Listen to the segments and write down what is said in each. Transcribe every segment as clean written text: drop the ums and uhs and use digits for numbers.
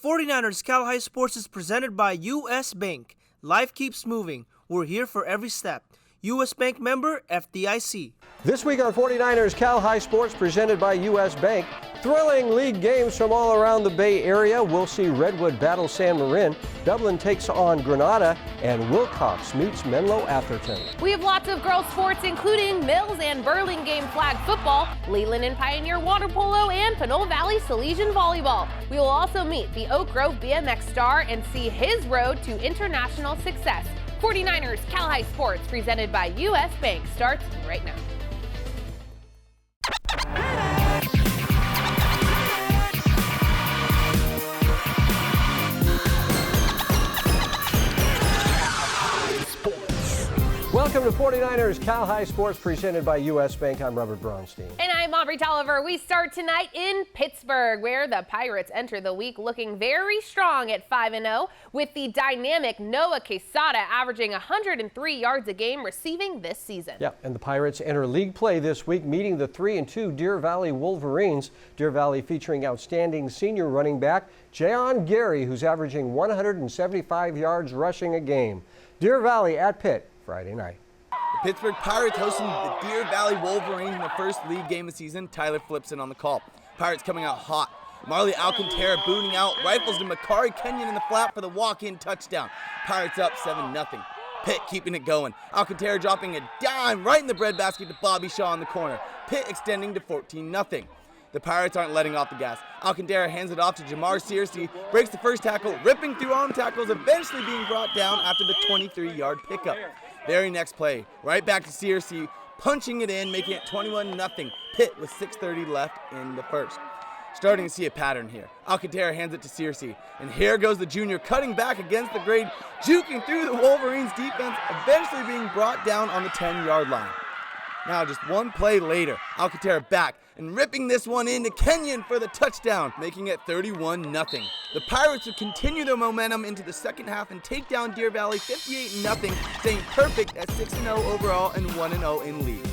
49ers Cal High Sports is presented by U.S. Bank. Life keeps moving. We're here for every step. U.S. Bank member FDIC. This week on 49ers Cal High Sports presented by U.S. Bank. Thrilling league games from all around the Bay Area. We'll see Redwood battle San Marin. Dublin takes on Granada, and Wilcox meets Menlo Atherton. We have lots of girls sports, including Mills and Burlingame flag football, Leland and Pioneer water polo, and Pinole Valley Salesian volleyball. We will also meet the Oak Grove BMX star and see his road to international success. 49ers Cal High Sports presented by U.S. Bank starts right now. Welcome to 49ers Cal High Sports presented by U.S. Bank. I'm Robert Braunstein. And I'm Aubrey Tolliver. We start tonight in Pittsburgh, where the Pirates enter the week looking very strong at 5-0, with the dynamic Noah Quesada averaging 103 yards a game receiving this season. Yeah, and the Pirates enter league play this week, meeting the 3-2 Deer Valley Wolverines. Deer Valley featuring outstanding senior running back Jayon Gary, who's averaging 175 yards rushing a game. Deer Valley at Pitt Friday night. The Pittsburgh Pirates hosting the Deer Valley Wolverines in the first league game of the season. Tyler flips in on the call. Pirates coming out hot. Marley Alcantara booting out, rifles to Makari Kenyon in the flat for the walk-in touchdown. Pirates up 7-0. Pitt keeping it going. Alcantara dropping a dime right in the breadbasket to Bobby Shaw in the corner. Pitt extending to 14-0. The Pirates aren't letting off the gas. Alcantara hands it off to Jamar Searcy, breaks the first tackle, ripping through arm tackles, eventually being brought down after the 23-yard pickup. Very next play, right back to Searcy, punching it in, making it 21-0. Pitt with 6:30 left in the first. Starting to see a pattern here. Alcantara hands it to Searcy, and here goes the junior cutting back against the grade, juking through the Wolverines defense, eventually being brought down on the 10-yard line. Now just one play later, Alcantara back and ripping this one into Kenyon for the touchdown, making it 31-0. The Pirates would continue their momentum into the second half and take down Deer Valley 58-0, staying perfect at 6-0 overall and 1-0 in league.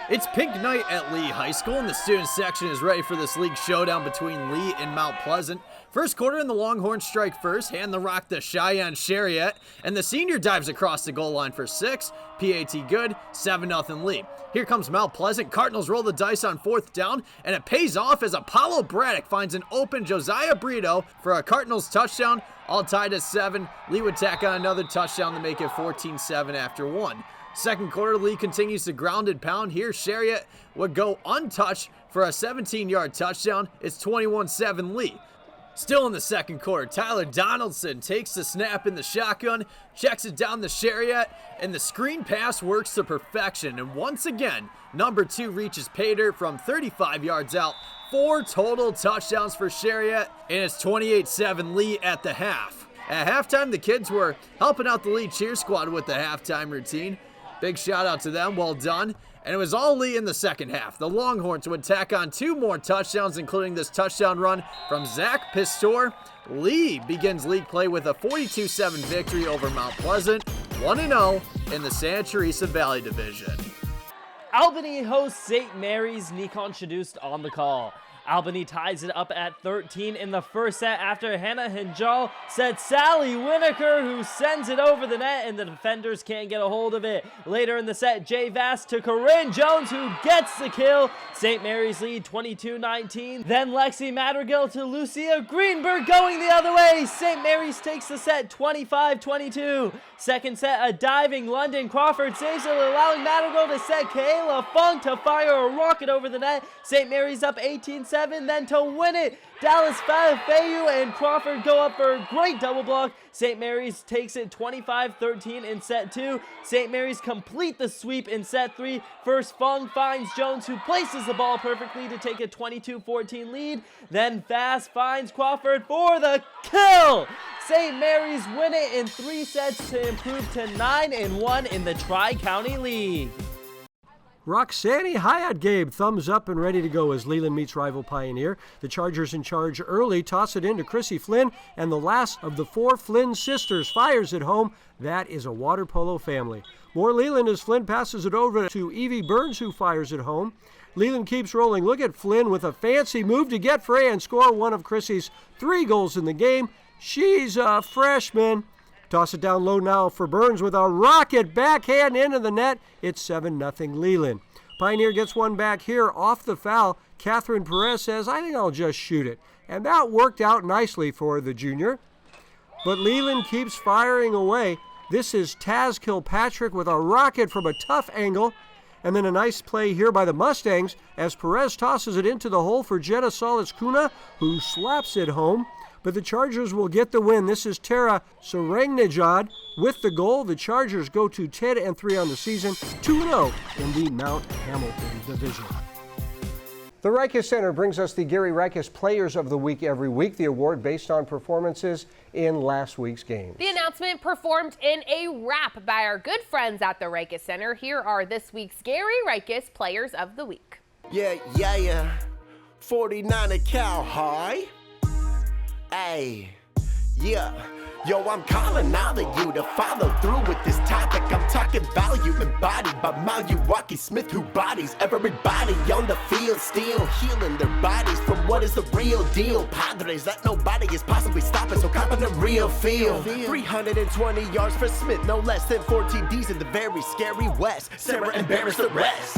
It's pink night at Lee High School, and the student section is ready for this league showdown between Lee and Mount Pleasant. First quarter, and the Longhorns strike first, hand the rock to Cheyenne Chariot, and the senior dives across the goal line for 6. PAT good, 7-0 Lee. Here comes Mount Pleasant. Cardinals roll the dice on fourth down, and it pays off as Apollo Braddock finds an open Josiah Brito for a Cardinals touchdown, all tied at 7. Lee would tack on another touchdown to make it 14-7 after 1. Second quarter, Lee continues to ground and pound. Here, Chariot would go untouched for a 17-yard touchdown. It's 21-7 Lee. Still in the second quarter, Tyler Donaldson takes the snap in the shotgun, checks it down the Chariot, and the screen pass works to perfection. And once again, number 2 reaches pay dirt from 35 yards out. 4 total touchdowns for Chariot, and it's 28-7 Lee at the half. At halftime, the kids were helping out the Lee cheer squad with the halftime routine. Big shout out to them, well done. And it was all Lee in the second half. The Longhorns would tack on 2 more touchdowns, including this touchdown run from Zach Pistor. Lee begins league play with a 42-7 victory over Mount Pleasant, 1-0 in the Santa Teresa Valley Division. Albany hosts St. Mary's. Nikon Shadust on the call. Albany ties it up at 13 in the first set after Hannah Hinjal sets Sally Winokur, who sends it over the net, and the defenders can't get a hold of it. Later in the set, Jay Vass to Corinne Jones, who gets the kill. St. Mary's lead 22-19. Then Lexi Madrigal to Lucia Greenberg going the other way. St. Mary's takes the set 25-22. Second set, a diving London Crawford saves it, allowing Madrigal to set Kayla Funk to fire a rocket over the net. St. Mary's up 18-7. Then to win it, Dallas Fayu and Crawford go up for a great double block. St. Mary's takes it 25-13 in set 2. St. Mary's complete the sweep in set 3. First, Fung finds Jones, who places the ball perfectly to take a 22-14 lead. Then Fast finds Crawford for the kill. St. Mary's win it in 3 sets to improve to 9-1 in the Tri-County League. Roxanne Hyatt Gabe, thumbs up and ready to go as Leland meets rival Pioneer. The Chargers in charge early, toss it in to Chrissy Flynn, and the last of the 4 Flynn sisters fires it home. That is a water polo family. More Leland as Flynn passes it over to Evie Burns, who fires it home. Leland keeps rolling. Look at Flynn with a fancy move to get free and score one of Chrissy's 3 goals in the game. She's a freshman. Toss it down low now for Burns with a rocket backhand into the net. It's 7-0 Leland. Pioneer gets one back here off the foul. Catherine Perez says, I think I'll just shoot it. And that worked out nicely for the junior. But Leland keeps firing away. This is Taz Kilpatrick with a rocket from a tough angle. And then a nice play here by the Mustangs as Perez tosses it into the hole for Jetta Solis-Kuna, who slaps it home. But the Chargers will get the win. This is Tara Serengnejad with the goal. The Chargers go to 10-3 on the season, 2-0 in the Mount Hamilton division. The Rikus Center brings us the Gary Rikus Players of the Week every week, the award based on performances in last week's games. The announcement performed in a rap by our good friends at the Rikus Center. Here are this week's Gary Rikus Players of the Week. Yeah. 49 a cow high. Ay, yeah. Yo, I'm calling all of you to follow through with this topic. I'm talking value embodied by Milwaukee Smith, who bodies everybody on the field, still healing their bodies from what is the real deal. Padres that nobody is possibly stopping, so cop in the real feel. 320 yards for Smith, no less than 4 TDs in the very scary West. Sarah embarrassed the rest.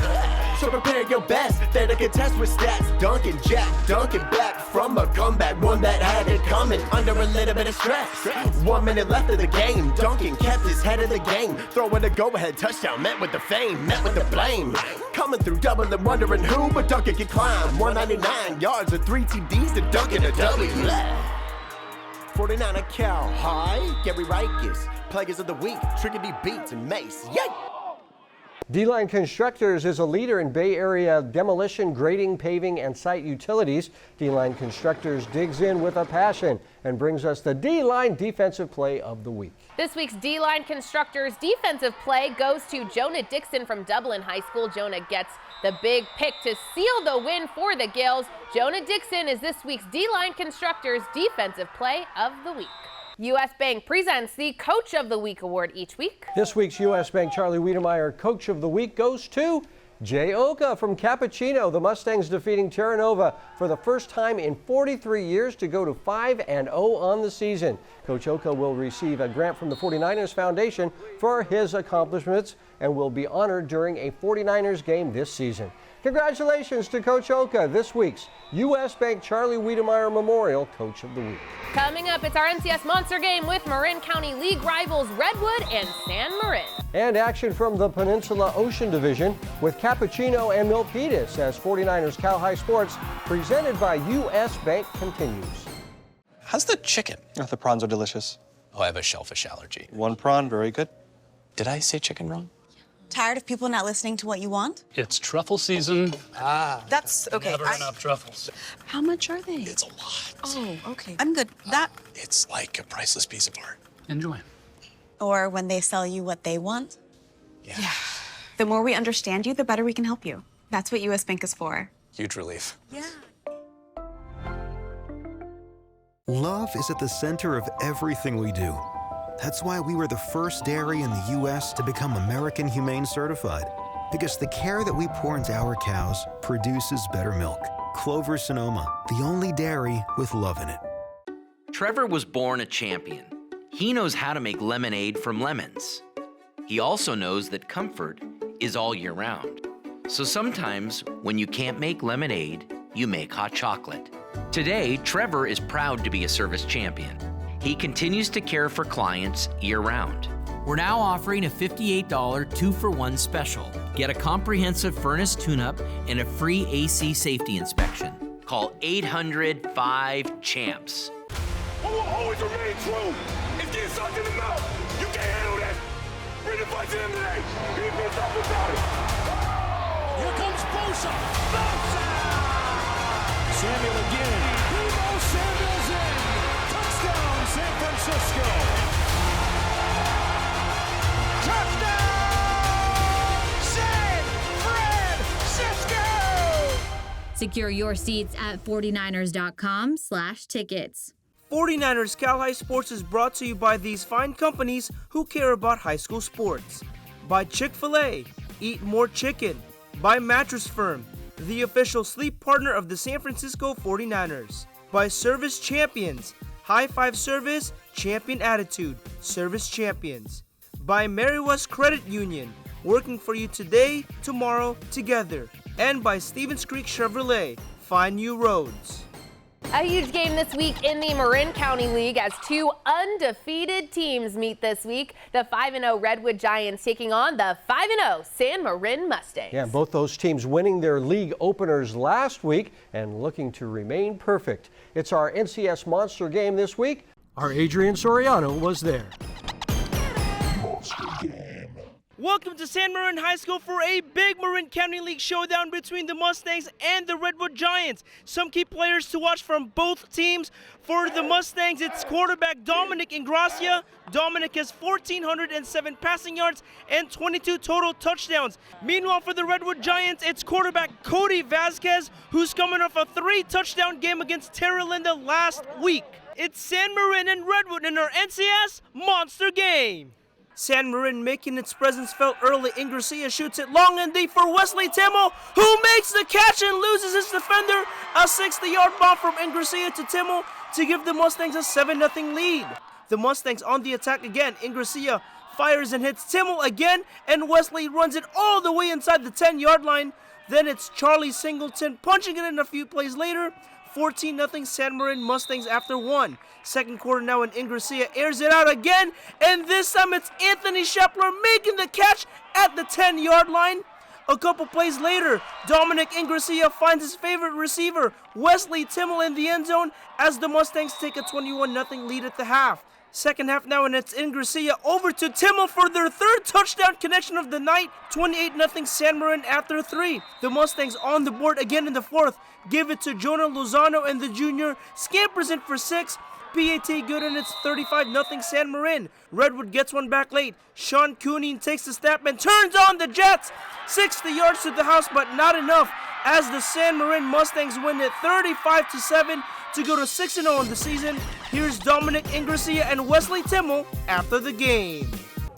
So prepare your best, there to contest with stats. Duncan Jack, Duncan back from a comeback, one that had it coming under a little bit of stress. 1 minute left of the game, Duncan kept his head of the game, throwing a go-ahead touchdown, met with the fame, met with the blame. Coming through double and wondering who, but Duncan can climb. 199 yards with 3 TDs to Duncan a W. 49 a cow high, Gary Rikus, Players of the Week, Trickety Beats and Mace. Yay! D-Line Constructors is a leader in Bay Area demolition, grading, paving, and site utilities. D-Line Constructors digs in with a passion and brings us the D-Line Defensive Play of the Week. This week's D-Line Constructors defensive play goes to Jonah Dixon from Dublin High School. Jonah gets the big pick to seal the win for the Gales. Jonah Dixon is this week's D-Line Constructors defensive play of the week. U.S. Bank presents the Coach of the Week award each week. This week's U.S. Bank Charlie Wiedemeyer Coach of the Week goes to Jay Oka from Cappuccino. The Mustangs defeating Terra Nova for the first time in 43 years to go to 5-0 on the season. Coach Oka will receive a grant from the 49ers Foundation for his accomplishments and will be honored during a 49ers game this season. Congratulations to Coach Oka, this week's U.S. Bank Charlie Wiedemeyer Memorial Coach of the Week. Coming up, it's our NCS Monster Game with Marin County League rivals Redwood and San Marin. And action from the Peninsula Ocean Division with Cappuccino and Milpitas as 49ers Cal High Sports presented by U.S. Bank continues. How's the chicken? Oh, the prawns are delicious. Oh, I have a shellfish allergy. 1 prawn, very good. Did I say chicken wrong? Tired of people not listening to what you want? It's truffle season. That's okay. Never enough truffles. How much are they? It's a lot. Oh, okay. I'm good. That. It's like a priceless piece of art. Enjoy. Or when they sell you what they want? Yeah. The more we understand you, the better we can help you. That's what U.S. Bank is for. Huge relief. Yeah. Love is at the center of everything we do. That's why we were the first dairy in the U.S. to become American Humane Certified. Because the care that we pour into our cows produces better milk. Clover Sonoma, the only dairy with love in it. Trevor was born a champion. He knows how to make lemonade from lemons. He also knows that comfort is all year round. So sometimes, when you can't make lemonade, you make hot chocolate. Today, Trevor is proud to be a service champion. He continues to care for clients year-round. We're now offering a $58 2-for-1 special. Get a comprehensive furnace tune-up and a free AC safety inspection. Call 800-5-CHAMPS. What will always remain true is getting sucked in the mouth. You can't handle that. Bring the fight to them today. Be pissed off about it. Here comes Bosa. Bosa! Samuel again. Debo Samuel's in. Touchdown, San Francisco. Touchdown, San Francisco. Secure your seats at 49ers.com/tickets. 49ers Cal High Sports is brought to you by these fine companies who care about high school sports. By Chick-fil-A, eat more chicken. By Mattress Firm, the official sleep partner of the San Francisco 49ers. By Service Champions, High Five Service, Champion Attitude, Service Champions. By Mary West Credit Union, working for you today, tomorrow, together. And by Stevens Creek Chevrolet, find new roads. A huge game this week in the Marin County League as two undefeated teams meet this week. The 5-0 Redwood Giants taking on the 5-0 San Marin Mustangs. Yeah, both those teams winning their league openers last week and looking to remain perfect. It's our NCS Monster game this week. Our Adrian Soriano was there. Welcome to San Marin High School for a big Marin County League showdown between the Mustangs and the Redwood Giants. Some key players to watch from both teams. For the Mustangs, it's quarterback Dominic Ingracia. Dominic has 1,407 passing yards and 22 total touchdowns. Meanwhile, for the Redwood Giants, it's quarterback Cody Vasquez, who's coming off a 3-touchdown game against Terra Linda last week. It's San Marin and Redwood in our NCS Monster game. San Marin making its presence felt early. Ingracia shoots it long and deep for Wesley Timmel, who makes the catch and loses his defender. A 60-yard bomb from Ingracia to Timmel to give the Mustangs a 7-0 lead. The Mustangs on the attack again. Ingracia fires and hits Timmel again, and Wesley runs it all the way inside the 10-yard line. Then it's Charlie Singleton punching it in a few plays later. 14-0 San Marin Mustangs after one. Second quarter now, and Ingracia airs it out again, and this time it's Anthony Shepler making the catch at the 10-yard line. A couple plays later, Dominic Ingracia finds his favorite receiver, Wesley Timmel, in the end zone as the Mustangs take a 21-0 lead at the half. Second half now, and it's Ingracia over to Timmel for their third touchdown connection of the night. 28-0 San Marin after three. The Mustangs on the board again in the fourth. Give it to Jonah Lozano, and the junior scampers in for 6. PAT good, and it's 35-0 San Marin. Redwood gets one back late. Sean Cooney takes the snap and turns on the Jets. 60 yards to the house, but not enough as the San Marin Mustangs win it 35-7 to go to 6-0 on the season. Here's Dominic Ingracia and Wesley Timmel after the game.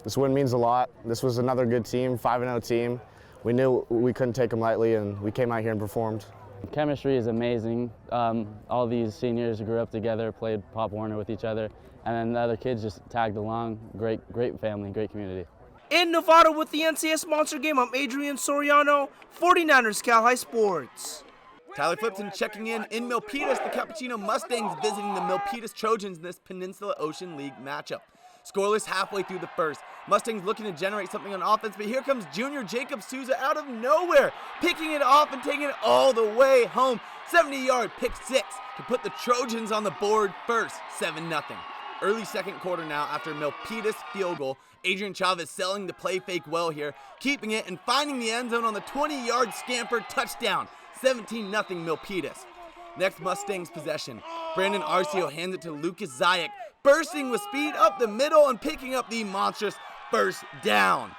This win means a lot. This was another good team, 5-0 team. We knew we couldn't take them lightly, and we came out here and performed. Chemistry is amazing. All these seniors grew up together, played Pop Warner with each other, and then the other kids just tagged along. Great family, great community. In Nevada with the NCS Monster Game, I'm Adrian Soriano, 49ers Cal High Sports. Tyler Flipson checking in Milpitas. The Cappuccino Mustangs visiting the Milpitas Trojans in this Peninsula Ocean League matchup. Scoreless halfway through the first. Mustangs looking to generate something on offense, but here comes junior Jacob Souza out of nowhere, picking it off and taking it all the way home. 70-yard pick 6 to put the Trojans on the board first, 7-0. Early second quarter now after Milpitas field goal. Adrian Chavez selling the play fake well here, keeping it and finding the end zone on the 20-yard scamper touchdown. 17-0 Milpitas. Next Mustangs possession. Brandon Arcio hands it to Lucas Zayak, bursting with speed up the middle and picking up the monstrous first down.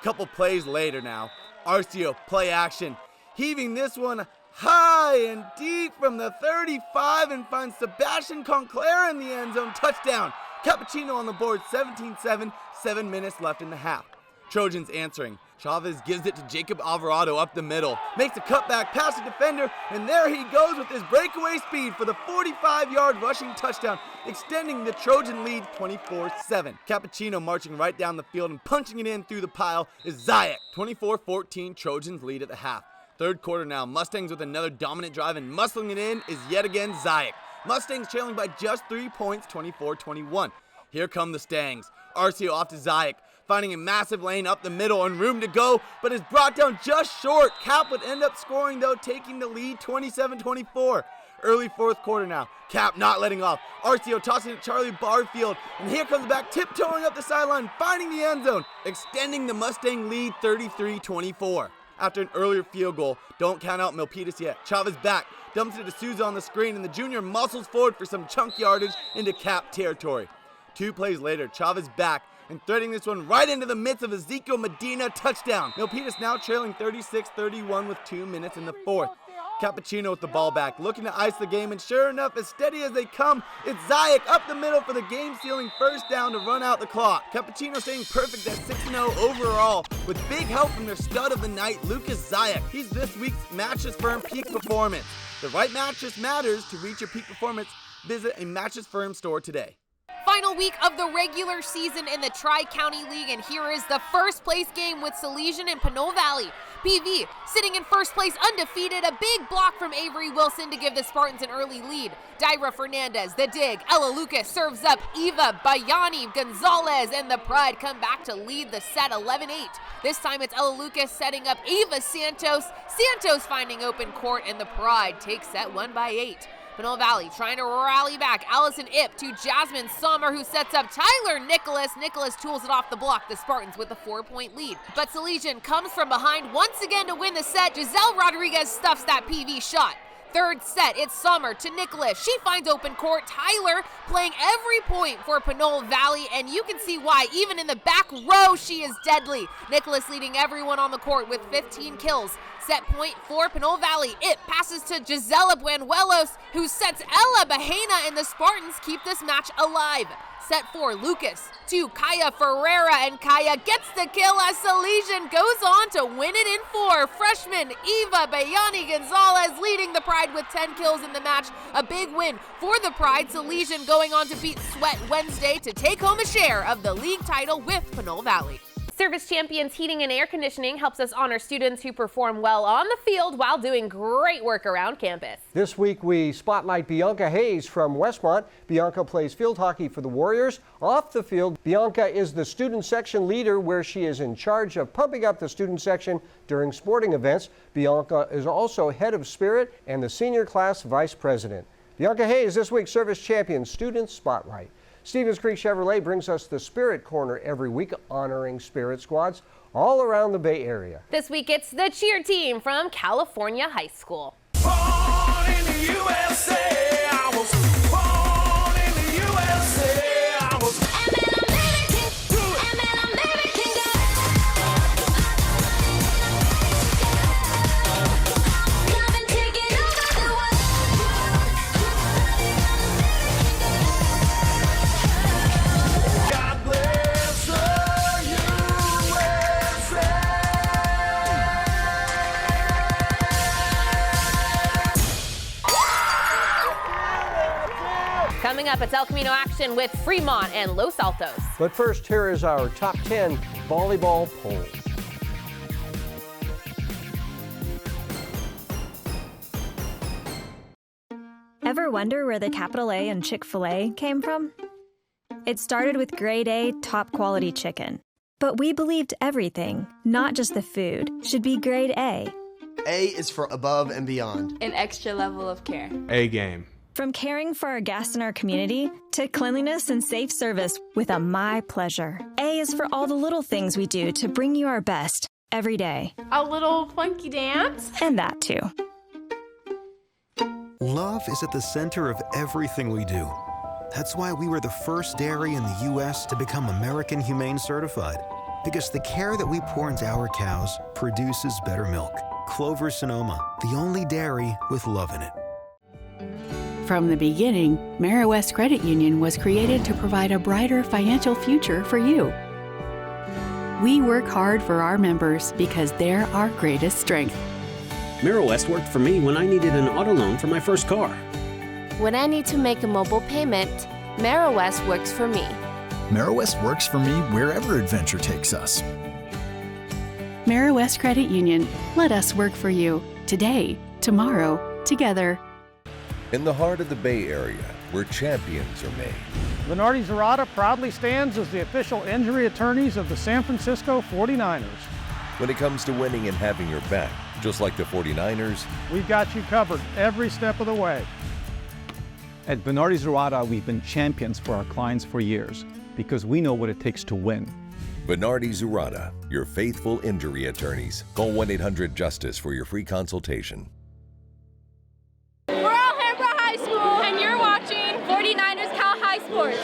Couple plays later now, Arcio play action, heaving this one high and deep from the 35 and finds Sebastian Conclair in the end zone. Touchdown. Cappuccino on the board, 17-7, 7 minutes left in the half. Trojans answering. Chavez gives it to Jacob Alvarado up the middle, makes a cutback past the defender, and there he goes with his breakaway speed for the 45-yard rushing touchdown, extending the Trojan lead 24-7. Cappuccino marching right down the field and punching it in through the pile is Zayak. 24-14 Trojans lead at the half. Third quarter now, Mustangs with another dominant drive, and muscling it in is yet again Zayak. Mustangs trailing by just 3 points, 24-21. Here come the Stangs. Arcio off to Zayak, finding a massive lane up the middle and room to go, but is brought down just short. Cap would end up scoring though, taking the lead 27-24. Early fourth quarter now. Cap not letting off. Arcio tossing it to Charlie Barfield, and here comes back, tiptoeing up the sideline, finding the end zone, extending the Mustang lead 33-24. After an earlier field goal, don't count out Milpitas yet. Chavez back, dumps it to Souza on the screen, and the junior muscles forward for some chunk yardage into Cap territory. 2 plays later, Chavez back and threading this one right into the midst of Ezekiel Medina touchdown. Milpitas now trailing 36-31 with 2 minutes in the fourth. Cappuccino with the ball back, looking to ice the game, and sure enough, as steady as they come, it's Zayak up the middle for the game-sealing first down to run out the clock. Cappuccino staying perfect at 6-0 overall, with big help from their stud of the night, Lucas Zayak. He's this week's Mattress Firm Peak Performance. The right mattress matters. To reach your peak performance, visit a Mattress Firm store today. Final week of the regular season in the Tri-County League, and here is the first place game with Salesian and Pinole Valley. PV sitting in first place undefeated, a big block from Avery Wilson to give the Spartans an early lead. Dyra Fernandez, the dig, Ella Lucas serves up Eva Bayani Gonzalez, and the Pride come back to lead the set 11-8. This time it's Ella Lucas setting up Eva Santos. Santos finding open court, and the Pride takes set 1-8. Pinole Valley trying to rally back. Allison Ip to Jasmine Sommer, who sets up Tyler Nicholas. Nicholas tools it off the block. The Spartans with a 4-point lead. But Salesian comes from behind once again to win the set. Giselle Rodriguez stuffs that PV shot. Third set, it's Sommer to Nicholas. She finds open court. Tyler playing every point for Pinole Valley, and you can see why. Even in the back row, she is deadly. Nicholas leading everyone on the court with 15 kills. Set point for Pinole Valley. It passes to Gisela Buenuelos, who sets Ella Bahena, and the Spartans keep this match alive. Set 4, Lucas to Kaya Ferreira, and Kaya gets the kill as Salesian goes on to win it in 4. Freshman Eva Bayani Gonzalez leading the Pride with 10 kills in the match. A big win for the Pride. Salesian going on to beat Sweat Wednesday to take home a share of the league title with Pinole Valley. Service Champions Heating and Air Conditioning helps us honor students who perform well on the field while doing great work around campus. This week we spotlight Bianca Hayes from Westmont. Bianca plays field hockey for the Warriors. Off the field, Bianca is the student section leader, where she is in charge of pumping up the student section during sporting events. Bianca is also head of spirit and the senior class vice president. Bianca Hayes, this week's Service Champions Student Spotlight. Stevens Creek Chevrolet brings us the Spirit Corner every week, honoring Spirit squads all around the Bay Area. This week it's the cheer team from California High School. Born in the USA, I was born in the USA, I was Coming up, it's El Camino action with Fremont and Los Altos. But first, here is our top 10 volleyball poll. Ever wonder where the capital A in Chick-fil-A came from? It started with grade A, top quality chicken. But we believed everything, not just the food, should be grade A. A is for above and beyond. An extra level of care. A game. From caring for our guests in our community to cleanliness and safe service with a My Pleasure. A is for all the little things we do to bring you our best every day. A little funky dance. And that too. Love is at the center of everything we do. That's why we were the first dairy in the U.S. to become American Humane Certified. Because the care that we pour into our cows produces better milk. Clover Sonoma, the only dairy with love in it. From the beginning, MeriWest Credit Union was created to provide a brighter financial future for you. We work hard for our members because they're our greatest strength. MeriWest worked for me when I needed an auto loan for my first car. When I need to make a mobile payment, MeriWest works for me. MeriWest works for me wherever adventure takes us. MeriWest Credit Union. Let us work for you. Today, tomorrow, together. In the heart of the Bay Area, where champions are made. Lunardi Zerata proudly stands as the official injury attorneys of the San Francisco 49ers. When it comes to winning and having your back, just like the 49ers, we've got you covered every step of the way. At Bernardi Zerata, we've been champions for our clients for years because we know what it takes to win. Bernardi Zerata, your faithful injury attorneys. Call 1-800-JUSTICE for your free consultation. And you're watching 49ers Cal High Sports.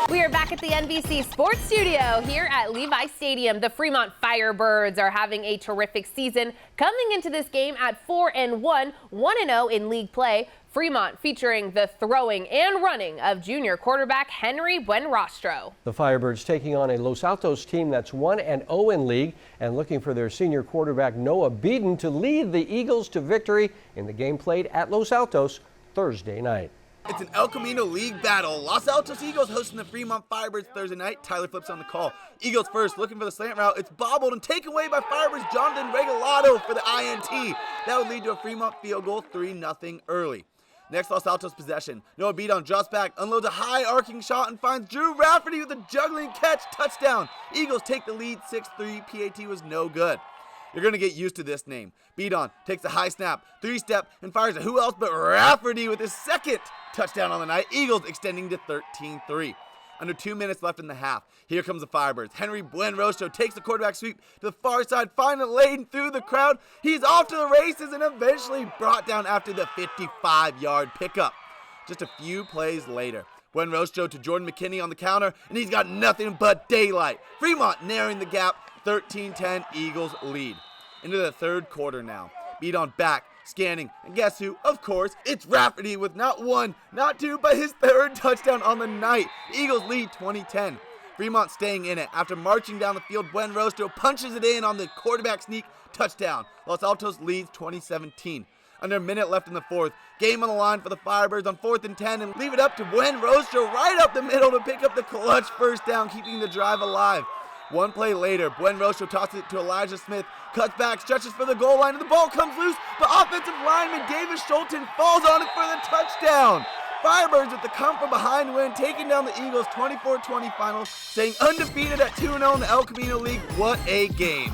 We are back back at the NBC Sports Studio here at Levi Stadium. The Fremont Firebirds are having a terrific season, coming into this game at 4-1, 1-0 in league play. Fremont featuring the throwing and running of junior quarterback Henry Buenrostro. The Firebirds taking on a Los Altos team that's 1-0 in league and looking for their senior quarterback Noah Beaton to lead the Eagles to victory in the game played at Los Altos Thursday night. It's an El Camino League battle. Los Altos Eagles hosting the Fremont Firebirds Thursday night. Tyler Flips on the call. Eagles first, looking for the slant route. It's bobbled and taken away by Firebirds Jonathan Regalado for the INT. That would lead to a Fremont field goal, 3-0 early. Next Los Altos possession. Noah Beaton drops back, unloads a high arcing shot and finds Drew Rafferty with a juggling catch. Touchdown. Eagles take the lead 6-3. PAT was no good. You're going to get used to this name. Beaton takes a high snap, 3-step, and fires at who else but Rafferty with his second touchdown on the night. Eagles extending to 13-3. Under 2 minutes left in the half. Here comes the Firebirds. Henry Buenrostro takes the quarterback sweep to the far side, finds a lane through the crowd. He's off to the races and eventually brought down after the 55-yard pickup. Just a few plays later, Buenrostro to Jordan McKinney on the counter, and he's got nothing but daylight. Fremont narrowing the gap, 13-10, Eagles lead. Into the third quarter now. Beaton back, scanning, and guess who? Of course, it's Rafferty with not one, not two, but his third touchdown on the night. Eagles lead 20-10. Fremont staying in it. After marching down the field, Buenrostro punches it in on the quarterback sneak, touchdown. Los Altos leads 2017. Under a minute left in the fourth. Game on the line for the Firebirds on 4th and 10, and leave it up to Buenrostro right up the middle to pick up the clutch first down, keeping the drive alive. One play later, Buenrostro tosses it to Elijah Smith, cuts back, stretches for the goal line, and the ball comes loose, but offensive lineman Davis Schulten falls on it for the touchdown. Firebirds with the come from behind win, taking down the Eagles 24-20 final, staying undefeated at 2-0 in the El Camino League. What a game.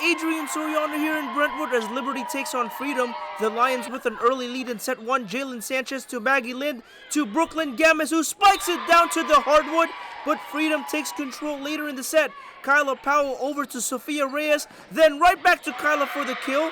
Adrian Soriano here in Brentwood as Liberty takes on Freedom. The Lions with an early lead in set one. Jalen Sanchez to Maggie Lind to Brooklyn Gamis, who spikes it down to the hardwood, but Freedom takes control later in the set. Kyla Powell over to Sophia Reyes, then right back to Kyla for the kill.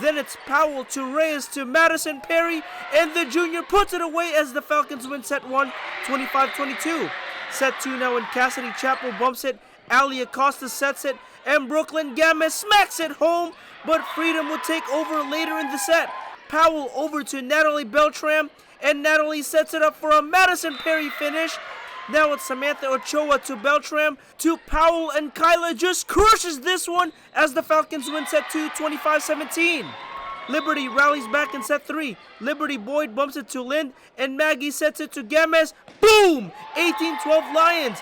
Then it's Powell to Reyes to Madison Perry, and the junior puts it away as the Falcons win set one, 25-22. Set two now when Cassidy Chappell bumps it, Ali Acosta sets it, and Brooklyn Gamis smacks it home, but Freedom will take over later in the set. Powell over to Natalie Beltram, and Natalie sets it up for a Madison Perry finish. Now it's Samantha Ochoa to Beltram to Powell, and Kyla just crushes this one as the Falcons win set 2, 25-17. Liberty rallies back in set 3. Liberty Boyd bumps it to Lind, and Maggie sets it to Games. Boom! 18-12 Lions.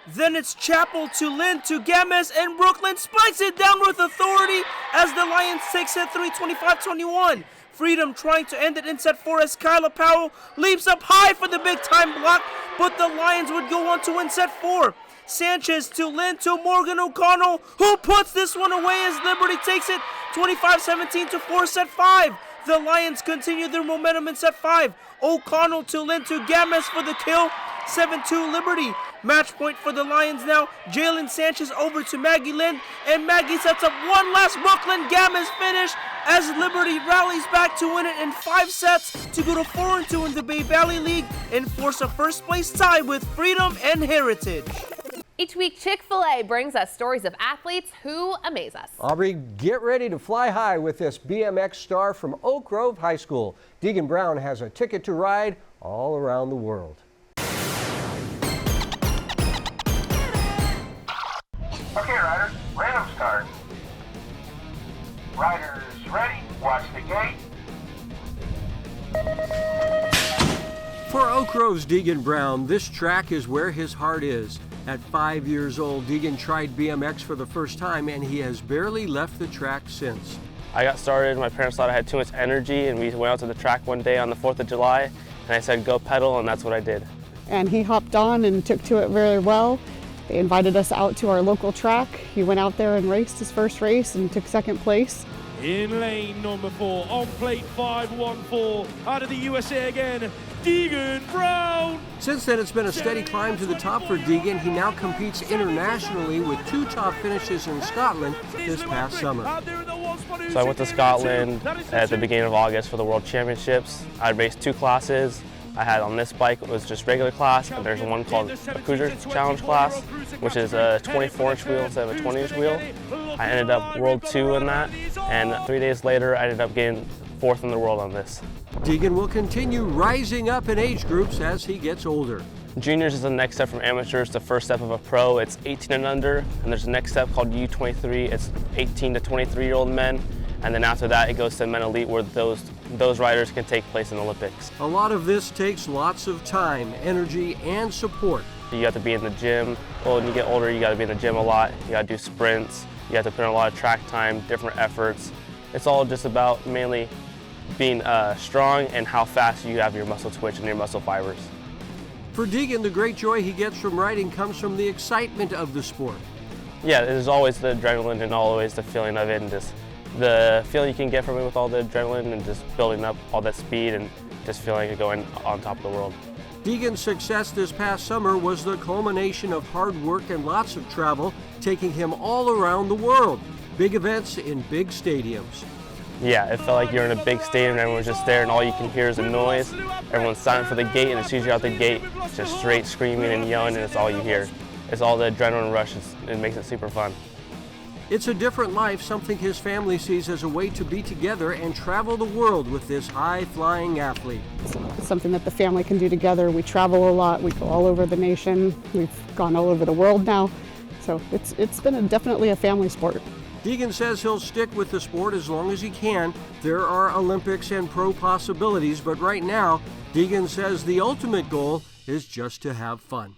Then it's Chappell to Lind to Games, and Brooklyn spikes it down with authority as the Lions take set 3, 25-21. Freedom trying to end it in set 4 as Kyla Powell leaps up high for the big time block, but the Lions would go on to win set 4. Sanchez to Lind to Morgan O'Connell, who puts this one away as Liberty takes it 25-17 to 4 set 5. The Lions continue their momentum in set 5. O'Connell to Lind to Games for the kill. 7-2 Liberty. Match point for the Lions now. Jalen Sanchez over to Maggie Lind, and Maggie sets up one last Brooklyn Gamis finish as Liberty rallies back to win it in 5 sets to go to 4-2 in the Bay Valley League and force a first place tie with Freedom and Heritage. Each week, Chick-fil-A brings us stories of athletes who amaze us. Aubrey, get ready to fly high with this BMX star from Oak Grove High School. Deegan Brown has a ticket to ride all around the world. Okay, riders, random start. Riders ready, watch the gate. For Oak Grove's Deegan Brown, this track is where his heart is. At 5 years old, Deegan tried BMX for the first time, and he has barely left the track since. I got started, my parents thought I had too much energy, and we went out to the track one day on the 4th of July, and I said, go pedal, and that's what I did. And he hopped on and took to it very well. They invited us out to our local track. He went out there and raced his first race and took second place. In lane number 4, on plate 514, out of the USA again, Deegan Brown. Since then, it's been a steady climb to the top for Deegan. He now competes internationally with 2 top finishes in Scotland this past summer. So I went to Scotland at the beginning of August for the World Championships. I raced 2 classes, I had on this bike was just regular class, and there's one called a Cruiser Challenge class, which is a 24-inch wheel instead of a 20-inch wheel. I ended up World 2 in that, and 3 days later I ended up getting 4th in the world on this. Deegan will continue rising up in age groups as he gets older. Juniors is the next step from amateurs, the first step of a pro. It's 18 and under, and there's a next step called U23. It's 18 to 23-year-old men, and then after that it goes to men elite, where those riders can take place in the Olympics. A lot of this takes lots of time, energy, and support. You have to be in the gym. Well, when you get older, you got to be in the gym a lot. You got to do sprints. You have to put in a lot of track time, different efforts. It's all just about mainly being strong and how fast you have your muscle twitch and your muscle fibers. For Deegan, the great joy he gets from riding comes from the excitement of the sport. Yeah, there's always the adrenaline and always the feeling of it, and just the feeling you can get from it with all the adrenaline and just building up all that speed and just feeling like going on top of the world. Deegan's success this past summer was the culmination of hard work and lots of travel, taking him all around the world. Big events in big stadiums. Yeah, it felt like you're in a big stadium and everyone's just there and all you can hear is a noise. Everyone's silent for the gate, and as soon as you're out the gate, it's just straight screaming and yelling, and it's all you hear. It's all the adrenaline rush. It makes it super fun. It's a different life, something his family sees as a way to be together and travel the world with this high-flying athlete. It's something that the family can do together. We travel a lot. We go all over the nation. We've gone all over the world now. So it's been definitely a family sport. Deegan says he'll stick with the sport as long as he can. There are Olympics and pro possibilities, but right now, Deegan says the ultimate goal is just to have fun.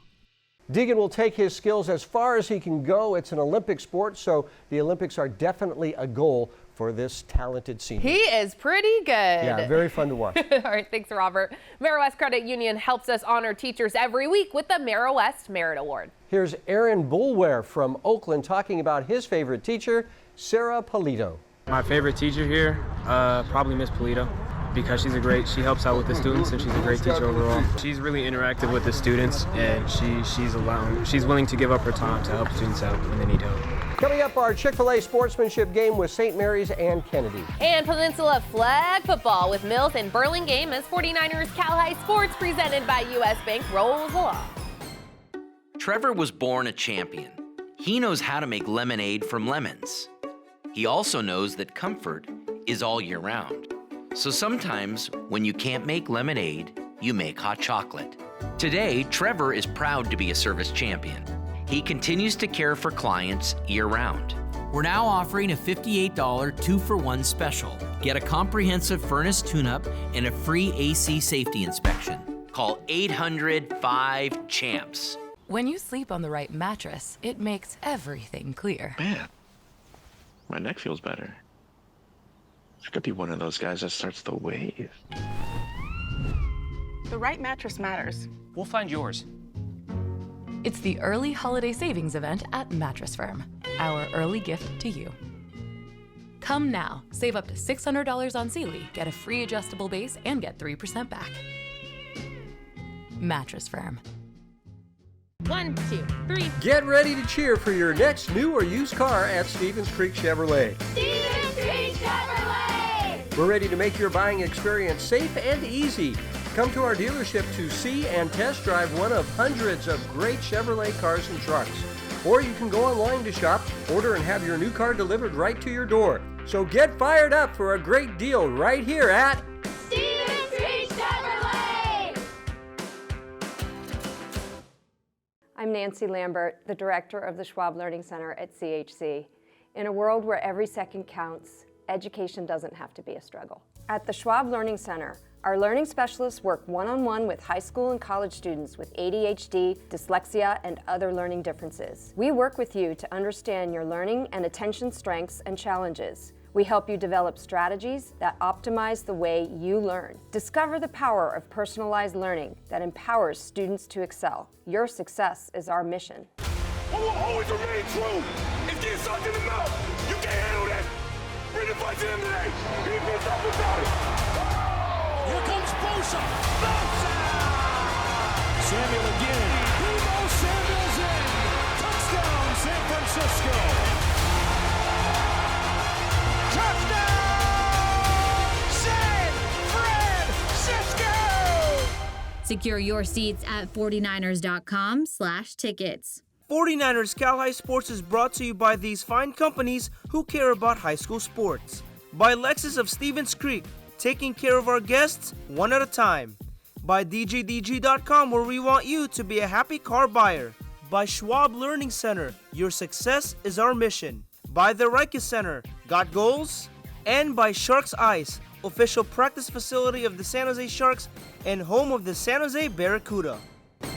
Deegan will take his skills as far as he can go. It's an Olympic sport, so the Olympics are definitely a goal for this talented senior. He is pretty good. Yeah, very fun to watch. All right, thanks, Robert. Marist Credit Union helps us honor teachers every week with the Marist Merit Award. Here's Aaron Bulware from Oakland talking about his favorite teacher, Sarah Polito. My favorite teacher here, probably Miss Polito, because she helps out with the students and she's a great teacher overall. She's really interactive with the students, and she's willing to give up her time to help students out when they need help. Coming up, our Chick-fil-A sportsmanship game with St. Mary's and Kennedy. And Peninsula flag football with Mills and Burlingame as 49ers Cal High Sports presented by U.S. Bank rolls along. Trevor was born a champion. He knows how to make lemonade from lemons. He also knows that comfort is all year round. So sometimes, when you can't make lemonade, you make hot chocolate. Today, Trevor is proud to be a service champion. He continues to care for clients year-round. We're now offering a $58 2-for-1 special. Get a comprehensive furnace tune-up and a free AC safety inspection. Call 800-5-CHAMPS. When you sleep on the right mattress, it makes everything clear. Man, my neck feels better. I could be one of those guys that starts the wave. The right mattress matters. We'll find yours. It's the early holiday savings event at Mattress Firm. Our early gift to you. Come now, save up to $600 on Sealy, get a free adjustable base, and get 3% back. Mattress Firm. 1, 2, 3. Get ready to cheer for your next new or used car at Stevens Creek Chevrolet. Stevens Creek Chevrolet! We're ready to make your buying experience safe and easy. Come to our dealership to see and test drive one of hundreds of great Chevrolet cars and trucks. Or you can go online to shop, order, and have your new car delivered right to your door. So get fired up for a great deal right here at Stevens Creek Chevrolet! I'm Nancy Lambert, the director of the Schwab Learning Center at CHC. In a world where every second counts, education doesn't have to be a struggle. At the Schwab Learning Center, our learning specialists work one-on-one with high school and college students with ADHD, dyslexia, and other learning differences. We work with you to understand your learning and attention strengths and challenges. We help you develop strategies that optimize the way you learn. Discover the power of personalized learning that empowers students to excel. Your success is our mission. What will always remain true is getting sucked in the mouth. You can't handle that. Bring the fight to them today. Be pissed off about it. Here comes Bosa. Bosa! Samuel again. Debo Samuel's in. Touchdown, San Francisco. Touchdown, San Francisco! Secure your seats at 49ers.com/tickets. 49ers Cal High Sports is brought to you by these fine companies who care about high school sports. By Lexus of Stevens Creek, taking care of our guests one at a time. By DGDG.com, where we want you to be a happy car buyer. By Schwab Learning Center, your success is our mission. By the Riken Center, got goals? And by Sharks Ice, official practice facility of the San Jose Sharks and home of the San Jose Barracuda.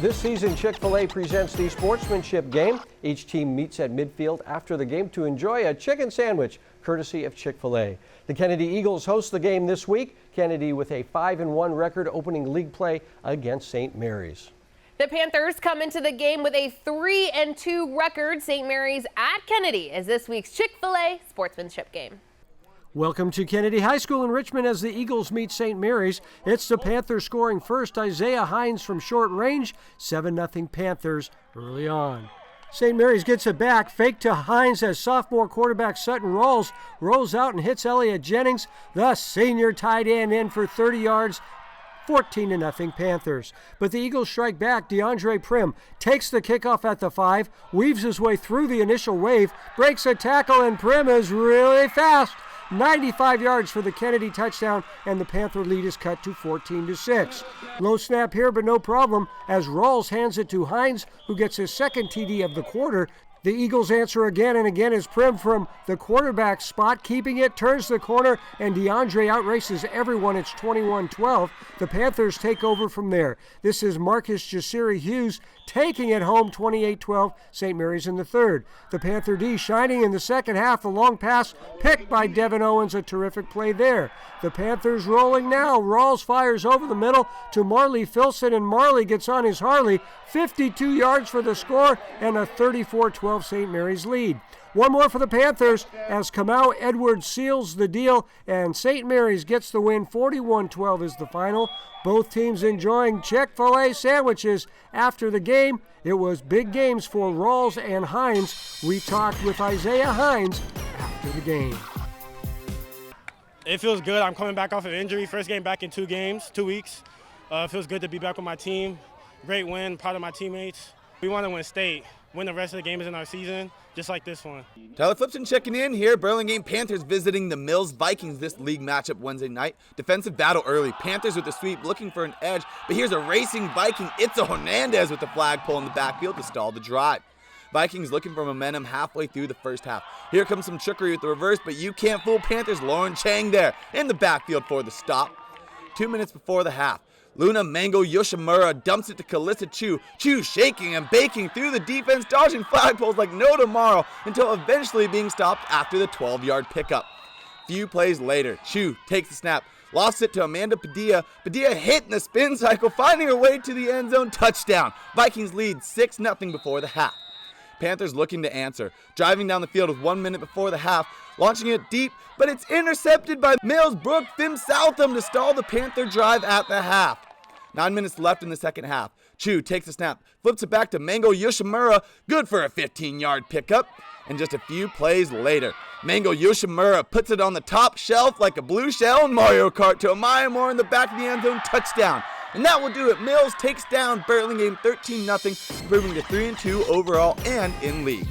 This season, Chick-fil-A presents the sportsmanship game. Each team meets at midfield after the game to enjoy a chicken sandwich, courtesy of Chick-fil-A. The Kennedy Eagles host the game this week. Kennedy with a 5-1 record opening league play against St. Mary's. The Panthers come into the game with a 3-2 record. St. Mary's at Kennedy is this week's Chick-fil-A sportsmanship game. Welcome to Kennedy High School in Richmond as the Eagles meet St. Mary's. It's the Panthers scoring first. Isaiah Hines from short range. 7-0 Panthers early on. St. Mary's gets it back. Fake to Hines as sophomore quarterback Sutton Rawls rolls out and hits Elliott Jennings. The senior tight end in for 30 yards. 14-0 Panthers. But the Eagles strike back. DeAndre Prim takes the kickoff at the 5, weaves his way through the initial wave, breaks a tackle, and Prim is really fast. 95 yards for the Kennedy touchdown, and the Panther lead is cut to 14-6. Low snap here, but no problem, as Rawls hands it to Hines, who gets his second TD of the quarter. The Eagles answer again and again as Prim from the quarterback spot, keeping it, turns the corner, and DeAndre outraces everyone. It's 21-12. The Panthers take over from there. This is Marcus Jasiri Hughes taking it home, 28-12, St. Mary's in the third. The Panther D shining in the second half. The long pass picked by Devin Owens, a terrific play there. The Panthers rolling now. Rawls fires over the middle to Marley Filson, and Marley gets on his Harley. 52 yards for the score and a 34-12 St. Mary's lead. One more for the Panthers as Kamau Edwards seals the deal, and St. Mary's gets the win. 41-12 is the final. Both teams enjoying Chick-fil-A sandwiches after the game. It was big games for Rawls and Hines. We talked with Isaiah Hines after the game. It feels good. I'm coming back off of injury. First game back in 2 weeks. It feels good to be back with my team. Great win, proud of my teammates. We want to win state, win the rest of the games in our season, just like this one. Tyler Flipson checking in here. Burlingame Panthers visiting the Mills Vikings this league matchup Wednesday night. Defensive battle early. Panthers with the sweep looking for an edge, but here's a racing Viking. Itza Hernandez with the flagpole in the backfield to stall the drive. Vikings looking for momentum halfway through the first half. Here comes some trickery with the reverse, but you can't fool Panthers. Lauren Chang there in the backfield for the stop. 2 minutes before the half. Luna Mango Yoshimura dumps it to Kalissa Chu. Chu shaking and baking through the defense, dodging flagpoles like no tomorrow until eventually being stopped after the 12-yard pickup. Few plays later, Chu takes the snap, lost it to Amanda Padilla. Padilla hit in the spin cycle, finding her way to the end zone, touchdown. Vikings lead 6-0 before the half. Panthers looking to answer, driving down the field with 1 minute before the half, launching it deep, but it's intercepted by Mills Brooke Thim Southam to stall the Panther drive at the half. 9 minutes left in the second half. Chu takes the snap, flips it back to Mango Yoshimura, good for a 15-yard pickup. And just a few plays later, Mango Yoshimura puts it on the top shelf like a blue shell in Mario Kart to Amaya Moore in the back of the end zone, touchdown. And that will do it. Mills takes down Burlingame 13-0, improving to 3-2 overall and in league.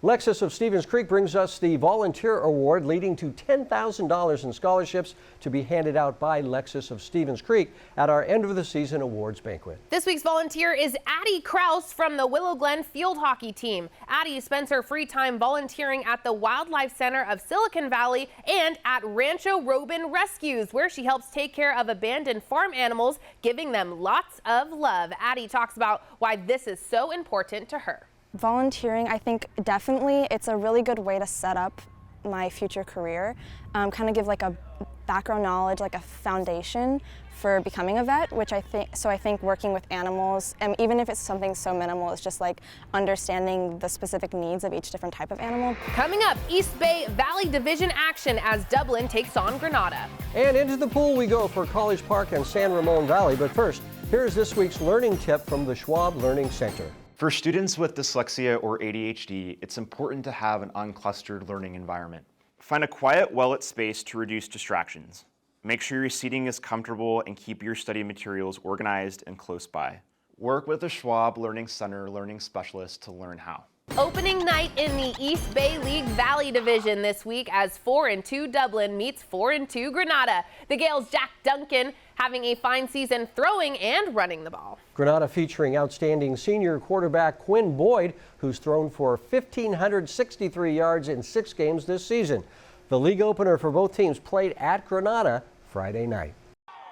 Lexus of Stevens Creek brings us the Volunteer Award, leading to $10,000 in scholarships to be handed out by Lexus of Stevens Creek at our end of the season awards banquet. This week's volunteer is Addie Kraus from the Willow Glen field hockey team. Addie spends her free time volunteering at the Wildlife Center of Silicon Valley and at Rancho Robin Rescues, where she helps take care of abandoned farm animals, giving them lots of love. Addie talks about why this is so important to her. Volunteering, I think definitely it's a really good way to set up my future career, kind of give like a background knowledge, like a foundation for becoming a vet, which I think working with animals, and even if it's something so minimal, it's just like understanding the specific needs of each different type of animal. Coming up, East Bay Valley Division action as Dublin takes on Granada. And into the pool we go for College Park and San Ramon Valley, but first, here's this week's learning tip from the Schwab Learning Center. For students with dyslexia or ADHD, it's important to have an unclustered learning environment. Find a quiet, well-lit space to reduce distractions. Make sure your seating is comfortable and keep your study materials organized and close by. Work with a Schwab Learning Center learning specialist to learn how. Opening night in the East Bay League Valley Division this week as 4-2 Dublin meets 4-2 Granada. The Gales' Jack Duncan having a fine season throwing and running the ball. Granada featuring outstanding senior quarterback Quinn Boyd, who's thrown for 1,563 yards in 6 games this season. The league opener for both teams played at Granada Friday night.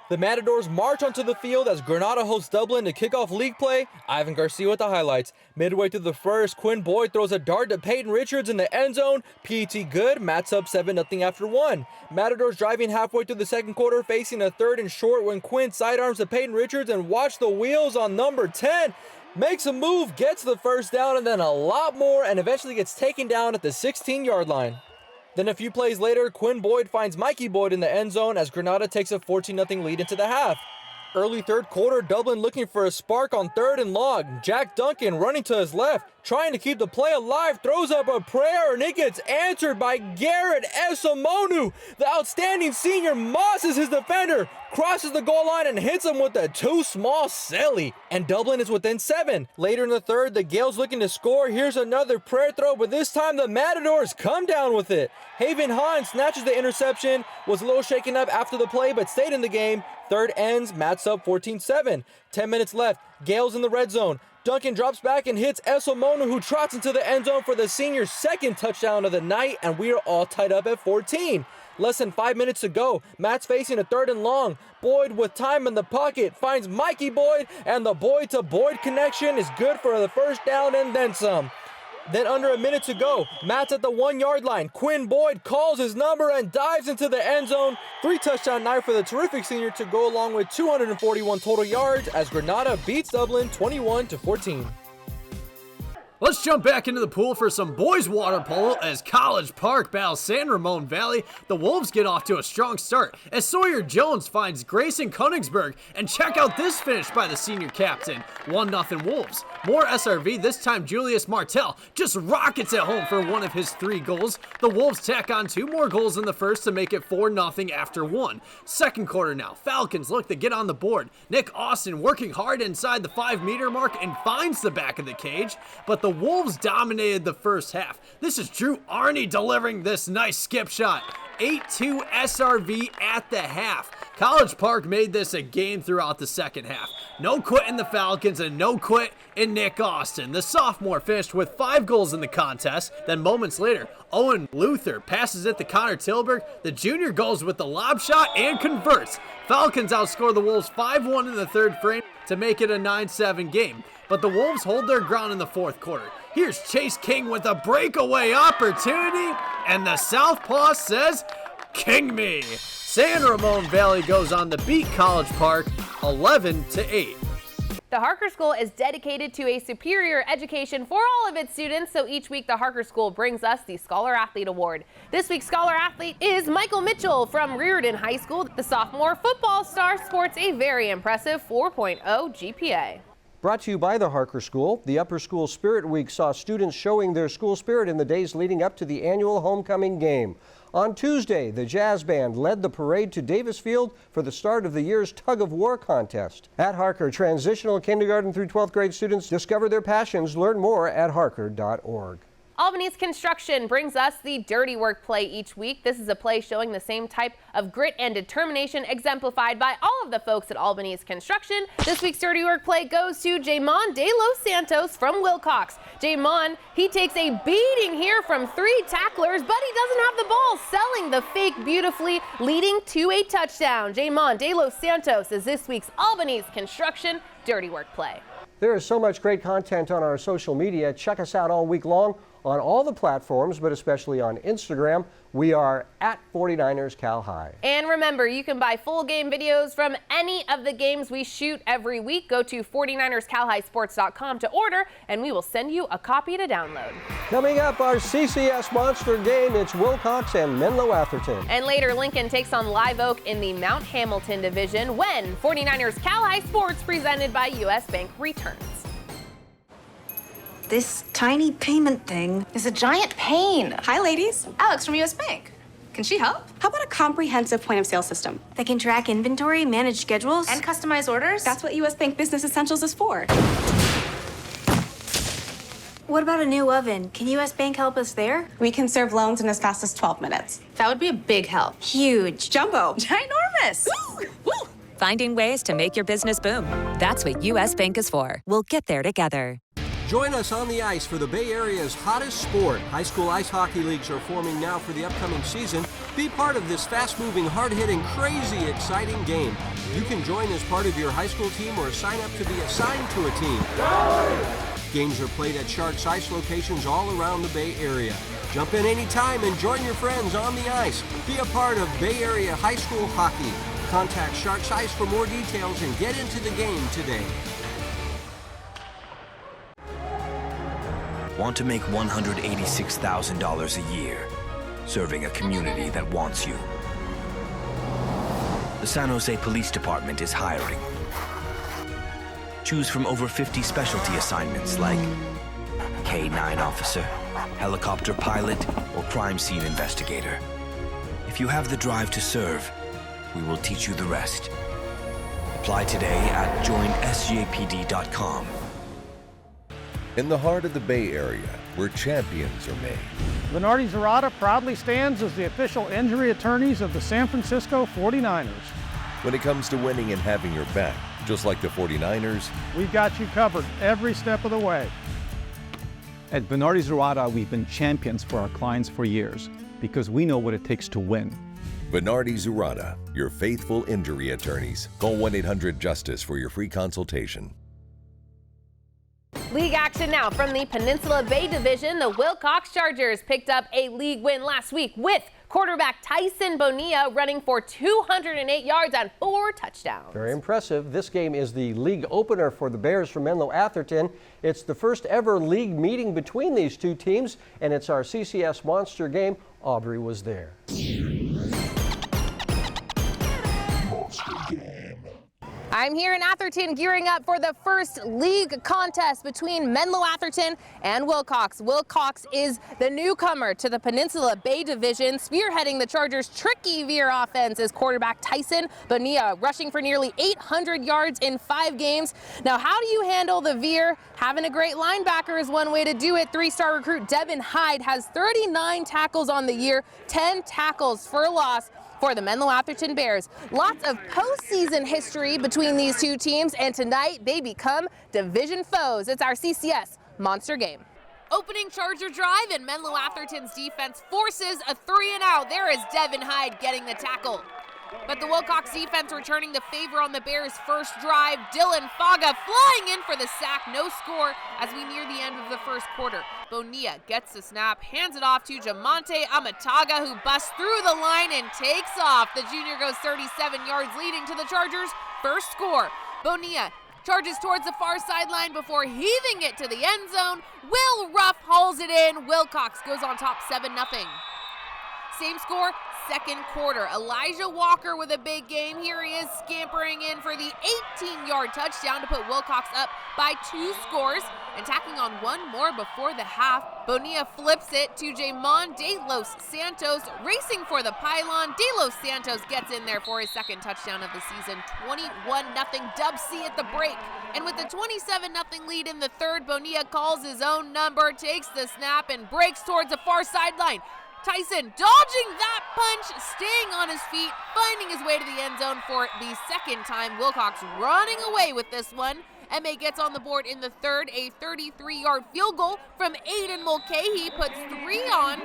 The Matadors march onto the field as Granada hosts Dublin to kick off league play. Ivan Garcia with the highlights. Midway through the first, Quinn Boyd throws a dart to Peyton Richards in the end zone. PET good, Mats up 7-0 after 1. Matadors driving halfway through the second quarter, facing a 3rd and short when Quinn sidearms to Peyton Richards and watch the wheels on number 10. Makes a move, gets the first down, and then a lot more, and eventually gets taken down at the 16-yard line. Then a few plays later, Quinn Boyd finds Mikey Boyd in the end zone as Granada takes a 14-0 lead into the half. Early third quarter, Dublin looking for a spark on 3rd and long. Jack Duncan running to his left, trying to keep the play alive, throws up a prayer, and it gets answered by Garrett Esamonu. The outstanding senior mosses his defender, crosses the goal line, and hits him with a too small silly. And Dublin is within 7. Later in the third, the Gales looking to score. Here's another prayer throw, but this time the Matadors come down with it. Haven Hahn snatches the interception, was a little shaken up after the play, but stayed in the game. Third ends, Mats up 14-7. 10 minutes left, Gales in the red zone. Duncan drops back and hits Esamonu, who trots into the end zone for the senior's second touchdown of the night, and we are all tied up at 14. Less than 5 minutes to go. Matt's facing a 3rd and long. Boyd with time in the pocket finds Mikey Boyd, and the Boyd to Boyd connection is good for the first down and then some. Then under a minute to go, Matt's at the 1-yard line. Quinn Boyd calls his number and dives into the end zone. 3-touchdown night for the terrific senior to go along with 241 total yards as Granada beats Dublin 21-14. Let's jump back into the pool for some boys water polo as College Park battles San Ramon Valley. The Wolves get off to a strong start as Sawyer Jones finds Grayson Königsberg, and check out this finish by the senior captain. 1-0 Wolves. More SRV, this time Julius Martell just rockets it home for one of his 3 goals. The Wolves tack on 2 more goals in the first to make it 4-0 after 1. Second quarter now, Falcons look to get on the board. Nick Austin working hard inside the 5-meter mark and finds the back of the cage, but the Wolves dominated the first half. This is Drew Arney delivering this nice skip shot. 8-2 SRV at the half. College Park made this a game throughout the second half. No quit in the Falcons and no quit in Nick Austin. The sophomore finished with 5 goals in the contest. Then moments later, Owen Luther passes it to Connor Tilburg. The junior goes with the lob shot and converts. Falcons outscore the Wolves 5-1 in the third frame to make it a 9-7 game. But the Wolves hold their ground in the fourth quarter. Here's Chase King with a breakaway opportunity, and the Southpaw says, "King me." San Ramon Valley goes on to beat College Park 11-8. The Harker School is dedicated to a superior education for all of its students, so each week the Harker School brings us the Scholar Athlete Award. This week's Scholar Athlete is Michael Mitchell from Reardon High School. The sophomore football star sports a very impressive 4.0 GPA. Brought to you by the Harker School, the Upper School Spirit Week saw students showing their school spirit in the days leading up to the annual homecoming game. On Tuesday, the jazz band led the parade to Davis Field for the start of the year's tug of war contest. At Harker, transitional kindergarten through 12th grade students discover their passions. Learn more at harker.org. Albany's Construction brings us the Dirty Work play each week. This is a play showing the same type of grit and determination exemplified by all of the folks at Albany's Construction. This week's Dirty Work play goes to Jamon De Los Santos from Wilcox. Jamon, he takes a beating here from 3 tacklers, but he doesn't have the ball, selling the fake beautifully, leading to a touchdown. Jamon De Los Santos is this week's Albany's Construction Dirty Work play. There is so much great content on our social media. Check us out all week long on all the platforms, but especially on Instagram. We are at 49ers Cal High. And remember, you can buy full game videos from any of the games we shoot every week. Go to 49erscalhighsports.com to order, and we will send you a copy to download. Coming up, our CCS Monster game. It's Wilcox and Menlo Atherton. And later, Lincoln takes on Live Oak in the Mount Hamilton division when 49ers Cal High Sports, presented by U.S. Bank, returns. This tiny payment thing is a giant pain. Hi, ladies. Alex from U.S. Bank. Can she help? How about a comprehensive point of sale system that can track inventory, manage schedules, and customize orders? That's what US Bank Business Essentials is for. What about a new oven? Can US Bank help us there? We can serve loans in as fast as 12 minutes. That would be a big help. Huge. Jumbo. Ginormous. Finding ways to make your business boom. That's what US Bank is for. We'll get there together. Join us on the ice for the Bay Area's hottest sport. High school ice hockey leagues are forming now for the upcoming season. Be part of this fast-moving, hard-hitting, crazy, exciting game. You can join as part of your high school team or sign up to be assigned to a team. Games are played at Sharks Ice locations all around the Bay Area. Jump in anytime and join your friends on the ice. Be a part of Bay Area high school hockey. Contact Sharks Ice for more details and get into the game today. Want to make $186,000 a year, serving a community that wants you? The San Jose Police Department is hiring. Choose from over 50 specialty assignments like K-9 officer, helicopter pilot, or crime scene investigator. If you have the drive to serve, we will teach you the rest. Apply today at joinsjpd.com. In the heart of the Bay Area, where champions are made. Bernardi Zurada proudly stands as the official injury attorneys of the San Francisco 49ers. When it comes to winning and having your back, just like the 49ers, we've got you covered every step of the way. At Bernardi Zurada, we've been champions for our clients for years because we know what it takes to win. Bernardi Zurada, your faithful injury attorneys. Call 1-800-JUSTICE for your free consultation. League action now from the Peninsula Bay Division. The Wilcox Chargers picked up a league win last week with quarterback Tyson Bonilla running for 208 yards on 4 touchdowns. Very impressive. This game is the league opener for the Bears from Menlo Atherton. It's the first ever league meeting between these two teams, and it's our CCS Monster game. Aubrey was there. I'm here in Atherton gearing up for the first league contest between Menlo Atherton and Wilcox. Wilcox is the newcomer to the Peninsula Bay Division. Spearheading the Chargers' tricky veer offense is quarterback Tyson Bonilla, rushing for nearly 800 yards in 5 games. Now, how do you handle the veer? Having a great linebacker is one way to do it. 3-star recruit Devin Hyde has 39 tackles on the year, 10 tackles for a loss for the Menlo Atherton Bears. Lots of postseason history between these two teams, and tonight they become division foes. It's our CCS Monster game. Opening Charger drive, and Menlo Atherton's defense forces a 3-and-out. There is Devin Hyde getting the tackle. But the Wilcox defense returning the favor on the Bears' first drive. Dylan Faga flying in for the sack. No score as we near the end of the first quarter. Bonilla gets the snap, hands it off to Jamonte Amataga, who busts through the line and takes off. The junior goes 37 yards, leading to the Chargers' first score. Bonilla charges towards the far sideline before heaving it to the end zone. Will Ruff hauls it in. Wilcox goes on top 7-0. Same score, second quarter. Elijah Walker with a big game. Here he is scampering in for the 18-yard touchdown to put Wilcox up by 2 scores. And tacking on one more before the half, Bonilla flips it to Jamon De Los Santos, racing for the pylon. De Los Santos gets in there for his second touchdown of the season. 21-0 Dub C at the break. And with the 27-0 lead in the third, Bonilla calls his own number, takes the snap, and breaks towards the far sideline. Tyson dodging that punch, staying on his feet, finding his way to the end zone for the second time. Wilcox running away with this one. MA gets on the board in the third. A 33-yard field goal from Aiden Mulcahy puts 3 on,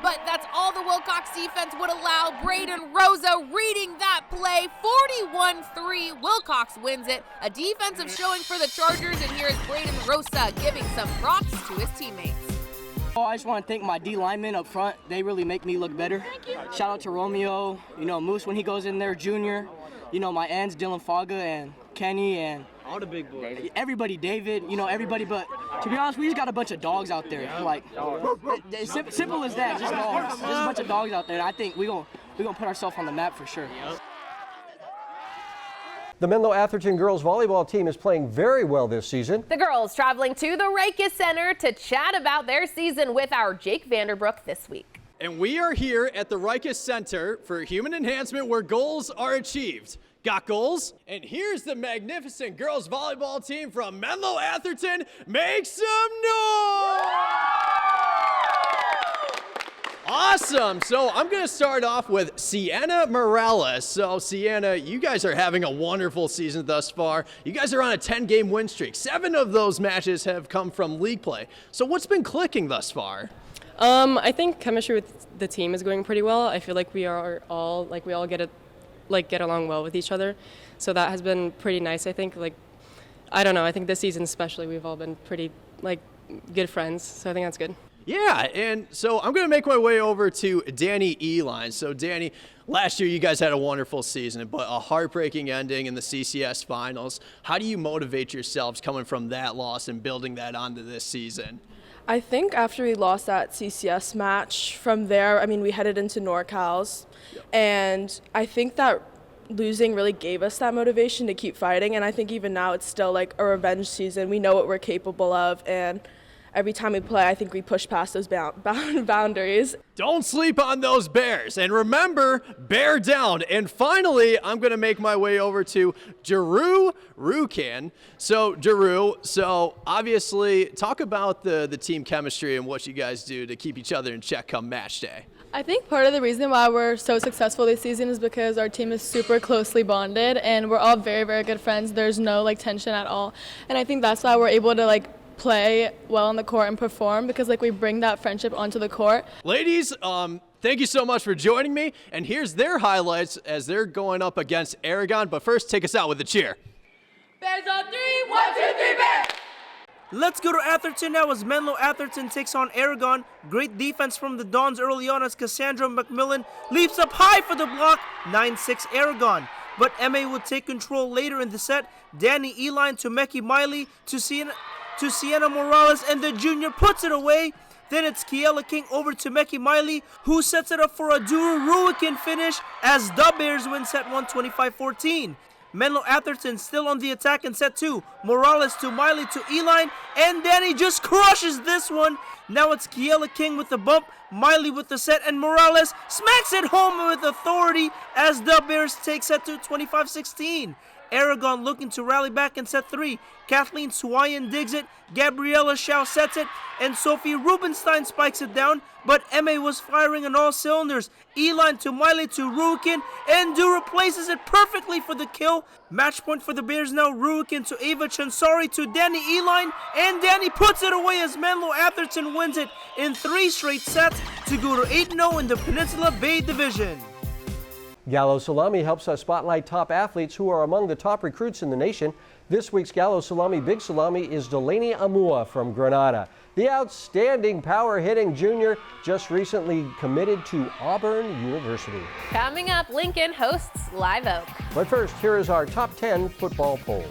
but that's all the Wilcox defense would allow. Braden Rosa reading that play. 41-3. Wilcox wins it. A defensive showing for the Chargers, and here is Braden Rosa giving some props to his teammates. I just want to thank my D linemen up front. They really make me look better. Shout out to Romeo, Moose when he goes in there, Junior. My ends, Dylan Faga and Kenny and all the big boys. Everybody, David, everybody. But to be honest, we just got a bunch of dogs out there. Like, simple as that, just dogs. Just a bunch of dogs out there. And I think we're gonna put ourselves on the map for sure. The Menlo Atherton girls volleyball team is playing very well this season. The girls traveling to the Rakes Center to chat about their season with our Jake Vanderbrook this week. And we are here at the Rikus Center for Human Enhancement where goals are achieved. Got goals? And here's the magnificent girls volleyball team from Menlo Atherton. Make some noise! Awesome. So I'm going to start off with Sienna Morales. So Sienna, you guys are having a wonderful season thus far. You guys are on a 10-game win streak. 7 of those matches have come from league play. So what's been clicking thus far? I think chemistry with the team is going pretty well. I feel like we all get along well with each other. So that has been pretty nice. I think I don't know. I think this season especially we've all been pretty good friends. So I think that's good. Yeah, and so I'm going to make my way over to Danny Eline. So Danny, last year you guys had a wonderful season, but a heartbreaking ending in the CCS finals. How do you motivate yourselves coming from that loss and building that onto this season? I think after we lost that CCS match, from there, we headed into NorCals, and I think that losing really gave us that motivation to keep fighting, and I think even now it's still a revenge season. We know what we're capable of, and every time we play, I think we push past those boundaries. Don't sleep on those Bears. And remember, bear down. And finally, I'm going to make my way over to Jeru Rukan. So, Jeru, obviously, talk about the team chemistry and what you guys do to keep each other in check come match day. I think part of the reason why we're so successful this season is because our team is super closely bonded, and we're all very, very good friends. There's no tension at all. And I think that's why we're able to play well on the court and perform, because we bring that friendship onto the court. Ladies, thank you so much for joining me, and here's their highlights as they're going up against Aragon. But first, take us out with a cheer. Bears on 3, 1, 2, 3, Bears! Let's go to Atherton now as Menlo Atherton takes on Aragon. Great defense from the Dons early on as Cassandra McMillan leaps up high for the block. 9-6 Aragon. But MA would take control later in the set. Danny Eline to Meki Miley to Sienna Morales, and the junior puts it away. Then it's Kiela King over to Meki Miley, who sets it up for a Duru Ruikin finish as the Bears win set 1, 25-14. Menlo Atherton still on the attack in set 2. Morales to Miley to Eline, and Danny just crushes this one. Now it's Kiela King with the bump, Miley with the set, and Morales smacks it home with authority as the Bears take set 2, 25-16. Aragon looking to rally back in set 3. Kathleen Swayan digs it, Gabriella Shao sets it, and Sophie Rubenstein spikes it down, but MA was firing on all cylinders. Eline to Miley to Ruikin, and Du replaces it perfectly for the kill. Match point for the Bears now. Ruikin to Ava Chansari to Danny Eline, and Danny puts it away as Menlo Atherton wins it in 3 straight sets to go to 8-0 in the Peninsula Bay Division. Gallo Salami helps us spotlight top athletes who are among the top recruits in the nation. This week's Gallo Salami Big Salami is Delaney Amua from Granada. The outstanding power-hitting junior just recently committed to Auburn University. Coming up, Lincoln hosts Live Oak. But first, here is our top 10 football poll.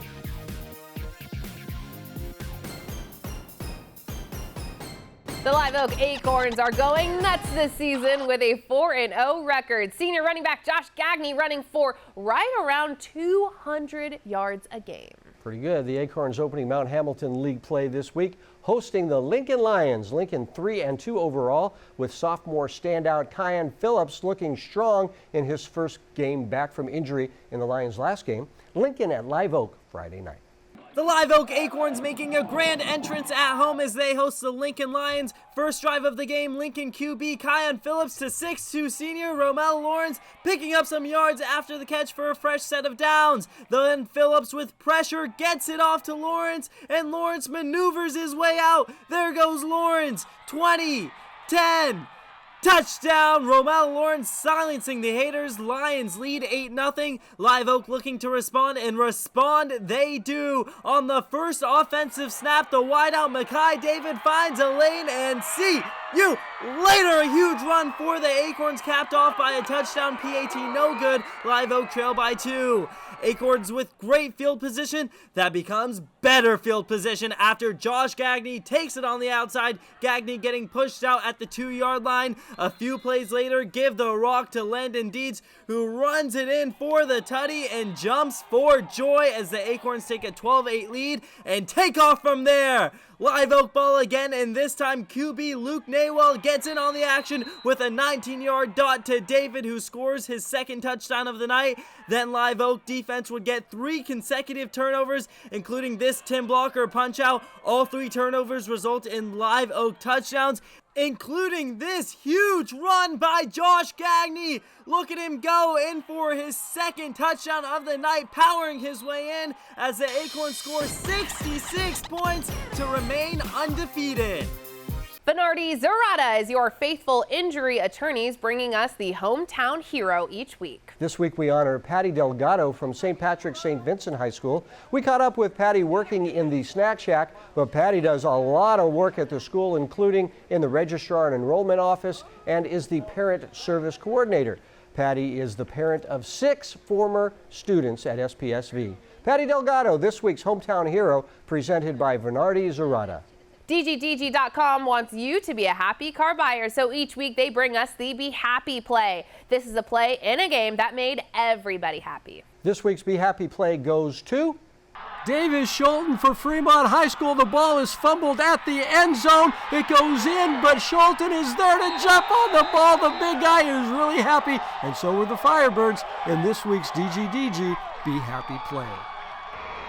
The Live Oak Acorns are going nuts this season with a 4-0 record. Senior running back Josh Gagne running for right around 200 yards a game. Pretty good. The Acorns opening Mount Hamilton League play this week, hosting the Lincoln Lions. Lincoln 3-2 overall, with sophomore standout Kyan Phillips looking strong in his first game back from injury in the Lions' last game. Lincoln at Live Oak Friday night. The Live Oak Acorns making a grand entrance at home as they host the Lincoln Lions. First drive of the game, Lincoln QB Kyan Phillips to 6'2" senior Romel Lawrence picking up some yards after the catch for a fresh set of downs. Then Phillips with pressure gets it off to Lawrence, and Lawrence maneuvers his way out. There goes Lawrence, 20, 10, touchdown! Romel Lawrence silencing the haters. Lions lead 8-0. Live Oak looking to respond, and respond they do. On the first offensive snap, the wideout Makai David finds a lane, and see you later. A huge run for the Acorns, capped off by a touchdown. PAT no good. Live Oak trail by 2. Acorns with great field position. That becomes better field position after Josh Gagne takes it on the outside. Gagne getting pushed out at the 2-yard line. A few plays later, give the rock to Landon Dietz, who runs it in for the tutty and jumps for joy as the Acorns take a 12-8 lead and take off from there. Live Oak ball again, and this time QB Luke Naywell gets in on the action with a 19-yard dot to David, who scores his second touchdown of the night. Then Live Oak defense would get 3 consecutive turnovers, including this Tim Blocker punch out. All 3 turnovers result in Live Oak touchdowns, including this huge run by Josh Gagne. Look at him go in for his second touchdown of the night, powering his way in as the Acorns score 66 points to remain undefeated. Bernardi Zurata is your faithful injury attorneys, bringing us the hometown hero each week. This week we honor Patty Delgado from St. Patrick's St. Vincent High School. We caught up with Patty working in the snack shack, but Patty does a lot of work at the school, including in the registrar and enrollment office, and is the parent service coordinator. Patty is the parent of 6 former students at SPSV. Patty Delgado, this week's hometown hero, presented by Bernardi Zurata. DGDG.com wants you to be a happy car buyer, so each week they bring us the Be Happy play. This is a play in a game that made everybody happy. This week's Be Happy play goes to Davis Schulten for Fremont High School. The ball is fumbled at the end zone. It goes in, but Schulten is there to jump on the ball. The big guy is really happy, and so were the Firebirds in this week's DGDG Be Happy play.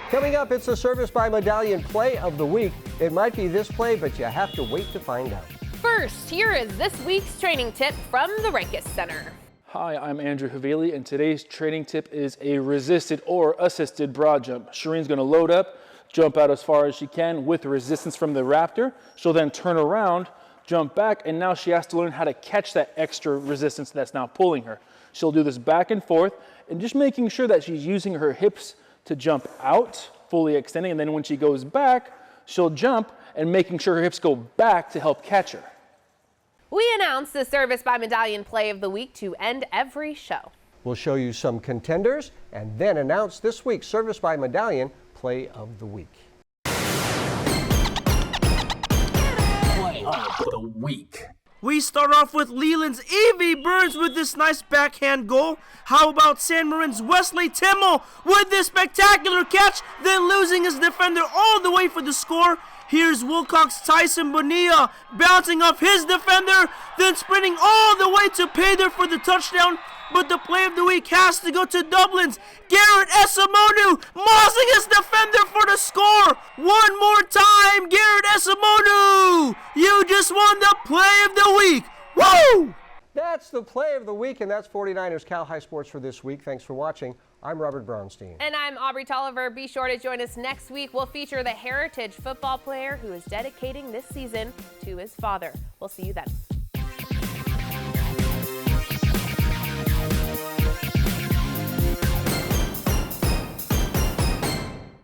Coming up, it's the Service by Medallion play of the week. It might be this play, but you have to wait to find out. First, here is this week's training tip from the Rankus Center. Hi, I'm Andrew Haveli, and today's training tip is a resisted or assisted broad jump. Shireen's going to load up, jump out as far as she can with resistance from the Raptor. She'll then turn around, jump back, and now she has to learn how to catch that extra resistance that's now pulling her. She'll do this back and forth, and just making sure that she's using her hips to jump out, fully extending, and then when she goes back, she'll jump and making sure her hips go back to help catch her. We announce the Service by Medallion play of the week to end every show. We'll show you some contenders and then announce this week's Service by Medallion play of the week. Play of the week. We start off with Leland's Evie Burns with this nice backhand goal. How about San Marin's Wesley Timmel with this spectacular catch, then losing his defender all the way for the score. Here's Wilcox's Tyson Bonilla bouncing off his defender, then sprinting all the way to pay there for the touchdown. But the play of the week has to go to Dublin's Garrett Esamonu, mossing his defender for the score. One more time, Garrett Esamonu, you just won the play of the week. Woo! That's the play of the week, and that's 49ers Cal High Sports for this week. Thanks for watching. I'm Robert Brownstein. And I'm Aubrey Tolliver. Be sure to join us next week. We'll feature the Heritage football player who is dedicating this season to his father. We'll see you then.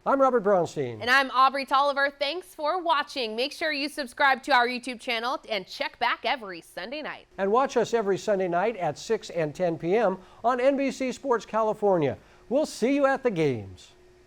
I'm Robert Brownstein. And I'm Aubrey Tolliver. Thanks for watching. Make sure you subscribe to our YouTube channel and check back every Sunday night. And watch us every Sunday night at 6 and 10 p.m. on NBC Sports California. We'll see you at the games.